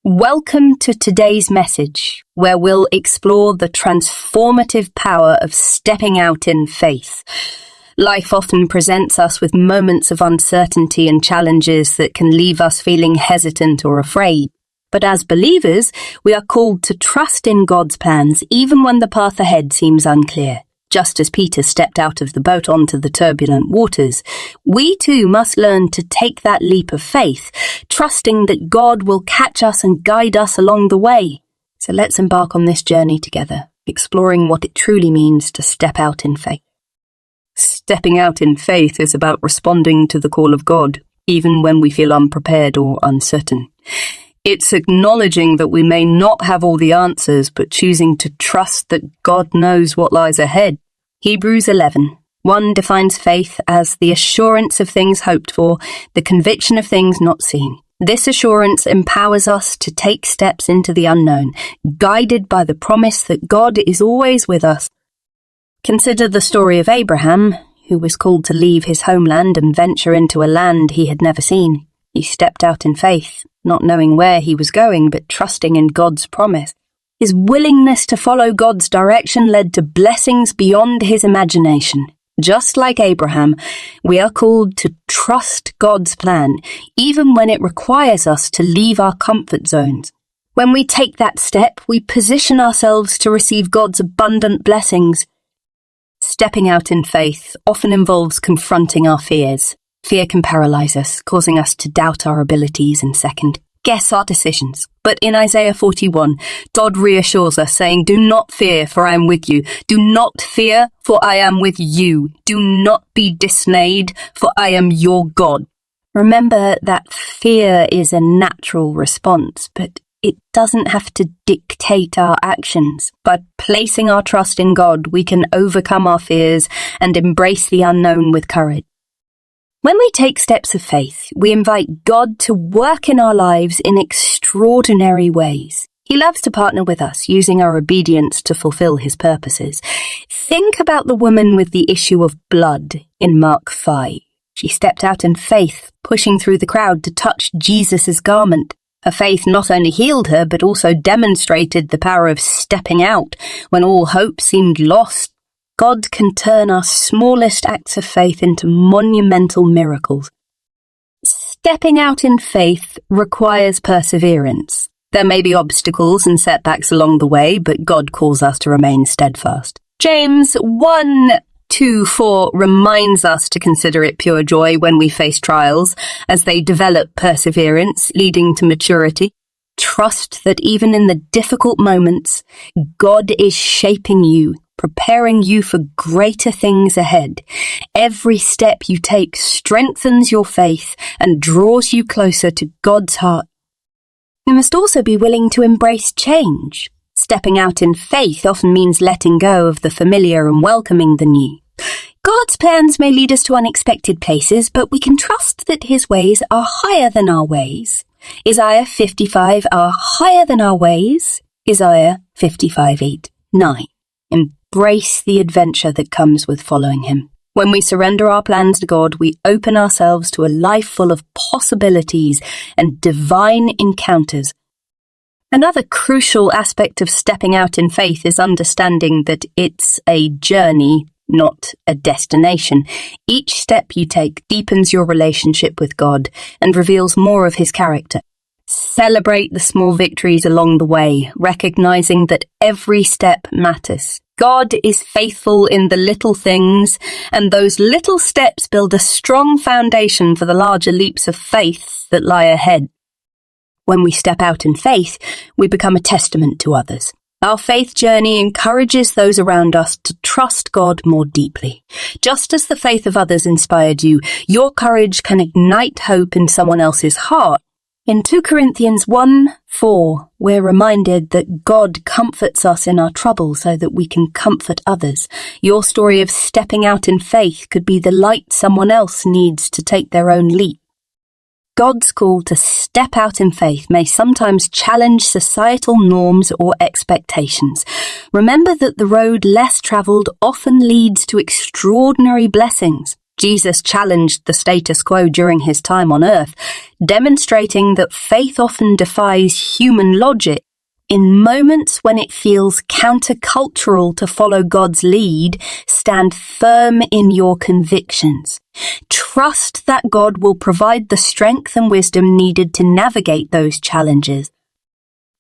Welcome to today's message, where we'll explore the transformative power of stepping out in faith. Life often presents us with moments of uncertainty and challenges that can leave us feeling hesitant or afraid. But as believers, we are called to trust in God's plans even when the path ahead seems unclear. Just as Peter stepped out of the boat onto the turbulent waters, we too must learn to take that leap of faith, trusting that God will catch us and guide us along the way. So let's embark on this journey together, exploring what it truly means to step out in faith. Stepping out in faith is about responding to the call of God, even when we feel unprepared or uncertain. It's acknowledging that we may not have all the answers, but choosing to trust that God knows what lies ahead. Hebrews 11:1 defines faith as the assurance of things hoped for, the conviction of things not seen. This assurance empowers us to take steps into the unknown, guided by the promise that God is always with us. Consider the story of Abraham, who was called to leave his homeland and venture into a land he had never seen. He stepped out in faith, not knowing where he was going, but trusting in God's promise. His willingness to follow God's direction led to blessings beyond his imagination. Just like Abraham, we are called to trust God's plan, even when it requires us to leave our comfort zones. When we take that step, we position ourselves to receive God's abundant blessings. Stepping out in faith often involves confronting our fears. Fear can paralyze us, causing us to doubt our abilities and second-guess our decisions. But in Isaiah 41, God reassures us, saying, "Do not fear, for I am with you. Do not fear, for I am with you. Do not be dismayed, for I am your God." Remember that fear is a natural response, but it doesn't have to dictate our actions. By placing our trust in God, we can overcome our fears and embrace the unknown with courage. When we take steps of faith, we invite God to work in our lives in extraordinary ways. He loves to partner with us, using our obedience to fulfill his purposes. Think about the woman with the issue of blood in Mark 5. She stepped out in faith, pushing through the crowd to touch Jesus' garment. Her faith not only healed her, but also demonstrated the power of stepping out when all hope seemed lost. God can turn our smallest acts of faith into monumental miracles. Stepping out in faith requires perseverance. There may be obstacles and setbacks along the way, but God calls us to remain steadfast. James 1:2-4 reminds us to consider it pure joy when we face trials, as they develop perseverance, leading to maturity. Trust that even in the difficult moments, God is shaping you, preparing you for greater things ahead. Every step you take strengthens your faith and draws you closer to God's heart. You must also be willing to embrace change. Stepping out in faith often means letting go of the familiar and welcoming the new. God's plans may lead us to unexpected places, but we can trust that his ways are higher than our ways. Isaiah 55 are higher than our ways. Isaiah 55:8-9. Embrace the adventure that comes with following him. When we surrender our plans to God, we open ourselves to a life full of possibilities and divine encounters. Another crucial aspect of stepping out in faith is understanding that it's a journey, not a destination. Each step you take deepens your relationship with God and reveals more of his character. Celebrate the small victories along the way, recognizing that every step matters. God is faithful in the little things, and those little steps build a strong foundation for the larger leaps of faith that lie ahead. When we step out in faith, we become a testament to others. Our faith journey encourages those around us to trust God more deeply. Just as the faith of others inspired you, your courage can ignite hope in someone else's heart. In 2 Corinthians 1:4, we're reminded that God comforts us in our trouble so that we can comfort others. Your story of stepping out in faith could be the light someone else needs to take their own leap. God's call to step out in faith may sometimes challenge societal norms or expectations. Remember that the road less traveled often leads to extraordinary blessings. Jesus challenged the status quo during his time on earth, demonstrating that faith often defies human logic. In moments when it feels countercultural to follow God's lead, stand firm in your convictions. Trust that God will provide the strength and wisdom needed to navigate those challenges.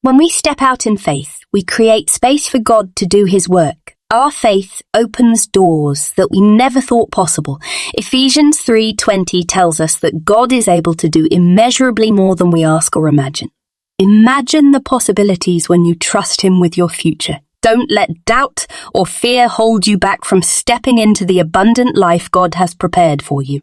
When we step out in faith, we create space for God to do his work. Our faith opens doors that we never thought possible. Ephesians 3:20 tells us that God is able to do immeasurably more than we ask or imagine. Imagine the possibilities when you trust him with your future. Don't let doubt or fear hold you back from stepping into the abundant life God has prepared for you.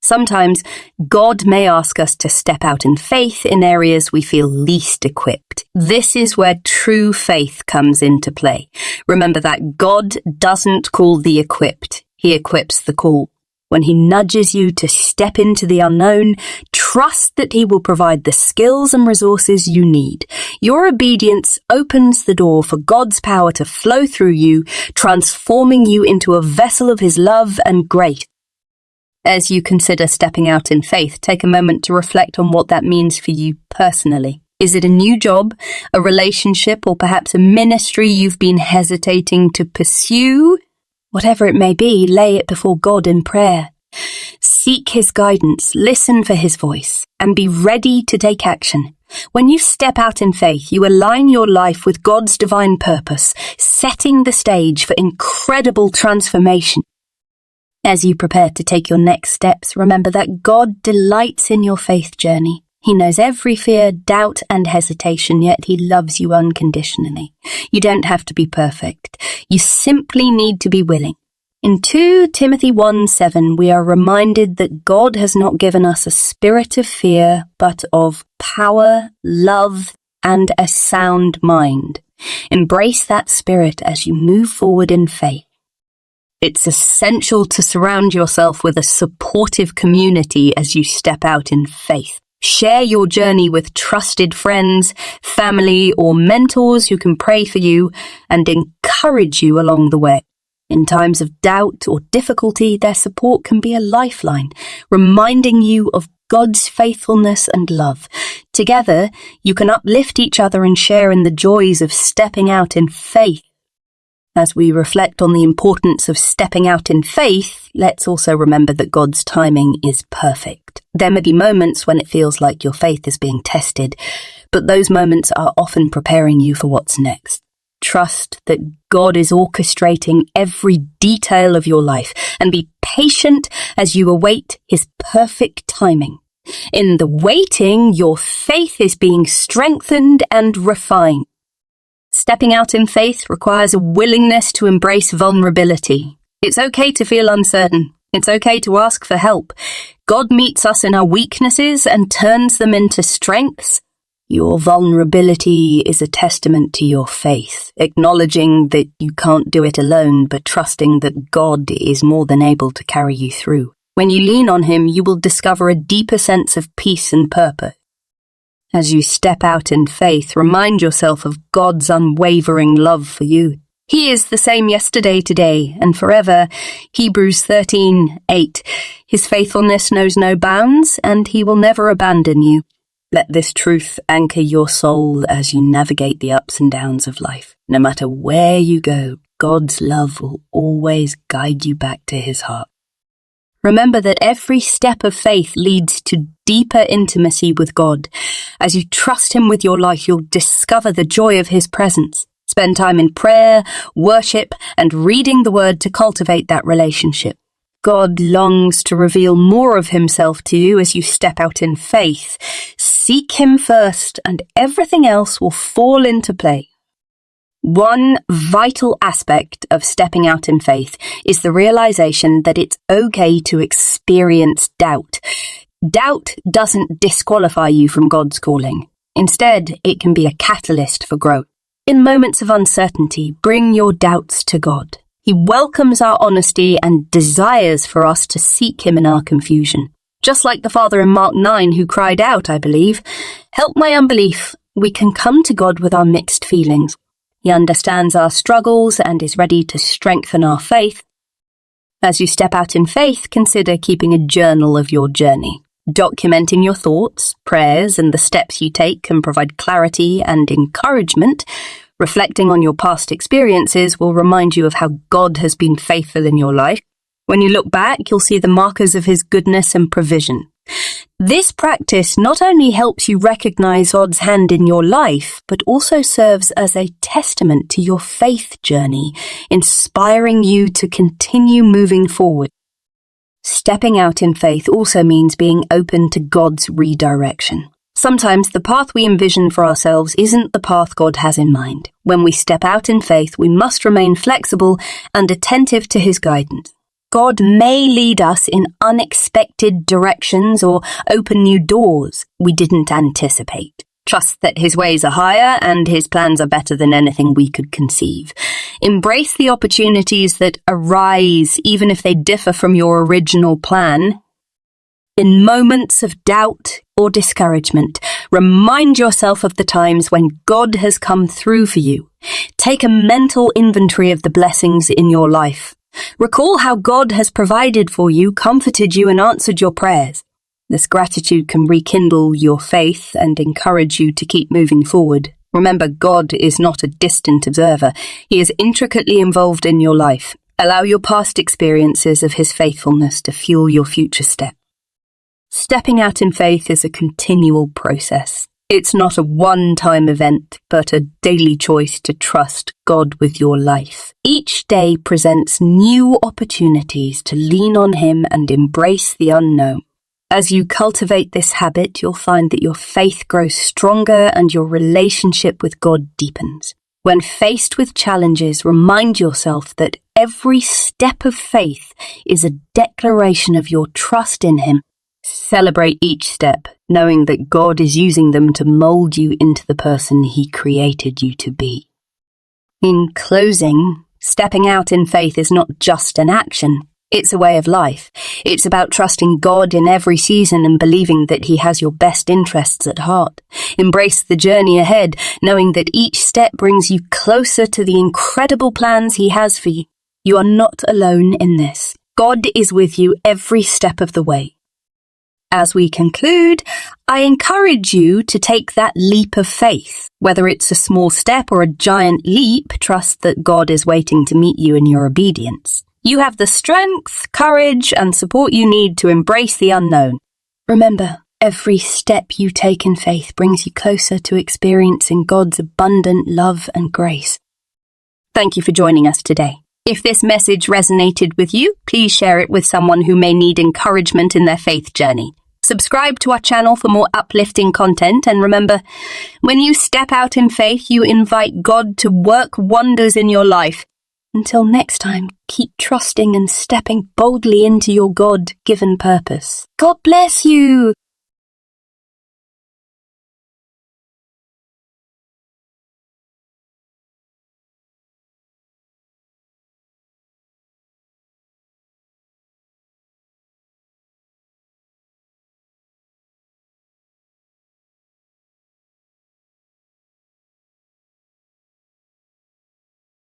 Sometimes God may ask us to step out in faith in areas we feel least equipped. This is where true faith comes into play. Remember that God doesn't call the equipped, he equips the called. When he nudges you to step into the unknown, trust that he will provide the skills and resources you need. Your obedience opens the door for God's power to flow through you, transforming you into a vessel of his love and grace. As you consider stepping out in faith, take a moment to reflect on what that means for you personally. Is it a new job, a relationship, or perhaps a ministry you've been hesitating to pursue? Whatever it may be, lay it before God in prayer. Seek his guidance, listen for his voice, and be ready to take action. When you step out in faith, you align your life with God's divine purpose, setting the stage for incredible transformation. As you prepare to take your next steps, remember that God delights in your faith journey. He knows every fear, doubt, and hesitation, yet he loves you unconditionally. You don't have to be perfect. You simply need to be willing. In 2 Timothy 1:7, we are reminded that God has not given us a spirit of fear, but of power, love, and a sound mind. Embrace that spirit as you move forward in faith. It's essential to surround yourself with a supportive community as you step out in faith. Share your journey with trusted friends, family, or mentors who can pray for you and encourage you along the way. In times of doubt or difficulty, their support can be a lifeline, reminding you of God's faithfulness and love. Together, you can uplift each other and share in the joys of stepping out in faith. As we reflect on the importance of stepping out in faith, let's also remember that God's timing is perfect. There may be moments when it feels like your faith is being tested, but those moments are often preparing you for what's next. Trust that God is orchestrating every detail of your life and be patient as you await his perfect timing. In the waiting, your faith is being strengthened and refined. Stepping out in faith requires a willingness to embrace vulnerability. It's okay to feel uncertain. It's okay to ask for help. God meets us in our weaknesses and turns them into strengths. Your vulnerability is a testament to your faith, acknowledging that you can't do it alone, but trusting that God is more than able to carry you through. When you lean on him, you will discover a deeper sense of peace and purpose. As you step out in faith, remind yourself of God's unwavering love for you. He is the same yesterday, today, and forever. Hebrews 13:8. His faithfulness knows no bounds, and he will never abandon you. Let this truth anchor your soul as you navigate the ups and downs of life. No matter where you go, God's love will always guide you back to his heart. Remember that every step of faith leads to deeper intimacy with God. As you trust him with your life, you'll discover the joy of his presence. Spend time in prayer, worship, and reading the word to cultivate that relationship. God longs to reveal more of himself to you as you step out in faith. Seek him first, and everything else will fall into place. One vital aspect of stepping out in faith is the realization that it's okay to experience doubt. Doubt doesn't disqualify you from God's calling. Instead, it can be a catalyst for growth. In moments of uncertainty, bring your doubts to God. He welcomes our honesty and desires for us to seek him in our confusion. Just like the father in Mark 9 who cried out, I believe, "Help my unbelief," we can come to God with our mixed feelings. He understands our struggles and is ready to strengthen our faith. As you step out in faith, consider keeping a journal of your journey. Documenting your thoughts, prayers, and the steps you take can provide clarity and encouragement. Reflecting on your past experiences will remind you of how God has been faithful in your life. When you look back, you'll see the markers of His goodness and provision. This practice not only helps you recognize God's hand in your life, but also serves as a testament to your faith journey, inspiring you to continue moving forward. Stepping out in faith also means being open to God's redirection. Sometimes the path we envision for ourselves isn't the path God has in mind. When we step out in faith, we must remain flexible and attentive to His guidance. God may lead us in unexpected directions or open new doors we didn't anticipate. Trust that His ways are higher and His plans are better than anything we could conceive. Embrace the opportunities that arise, even if they differ from your original plan. In moments of doubt or discouragement, remind yourself of the times when God has come through for you. Take a mental inventory of the blessings in your life. Recall how God has provided for you, comforted you, and answered your prayers. This gratitude can rekindle your faith and encourage you to keep moving forward. Remember, God is not a distant observer. He is intricately involved in your life. Allow your past experiences of His faithfulness to fuel your future step. Stepping out in faith is a continual process. It's not a one-time event, but a daily choice to trust God with your life. Each day presents new opportunities to lean on Him and embrace the unknown. As you cultivate this habit, you'll find that your faith grows stronger and your relationship with God deepens. When faced with challenges, remind yourself that every step of faith is a declaration of your trust in Him. Celebrate each step, knowing that God is using them to mold you into the person He created you to be. In closing, stepping out in faith is not just an action, it's a way of life. It's about trusting God in every season and believing that He has your best interests at heart. Embrace the journey ahead, knowing that each step brings you closer to the incredible plans He has for you. You are not alone in this. God is with you every step of the way. As we conclude, I encourage you to take that leap of faith. Whether it's a small step or a giant leap, trust that God is waiting to meet you in your obedience. You have the strength, courage, and support you need to embrace the unknown. Remember, every step you take in faith brings you closer to experiencing God's abundant love and grace. Thank you for joining us today. If this message resonated with you, please share it with someone who may need encouragement in their faith journey. Subscribe to our channel for more uplifting content, and remember, when you step out in faith, you invite God to work wonders in your life. Until next time, keep trusting and stepping boldly into your God-given purpose. God bless you!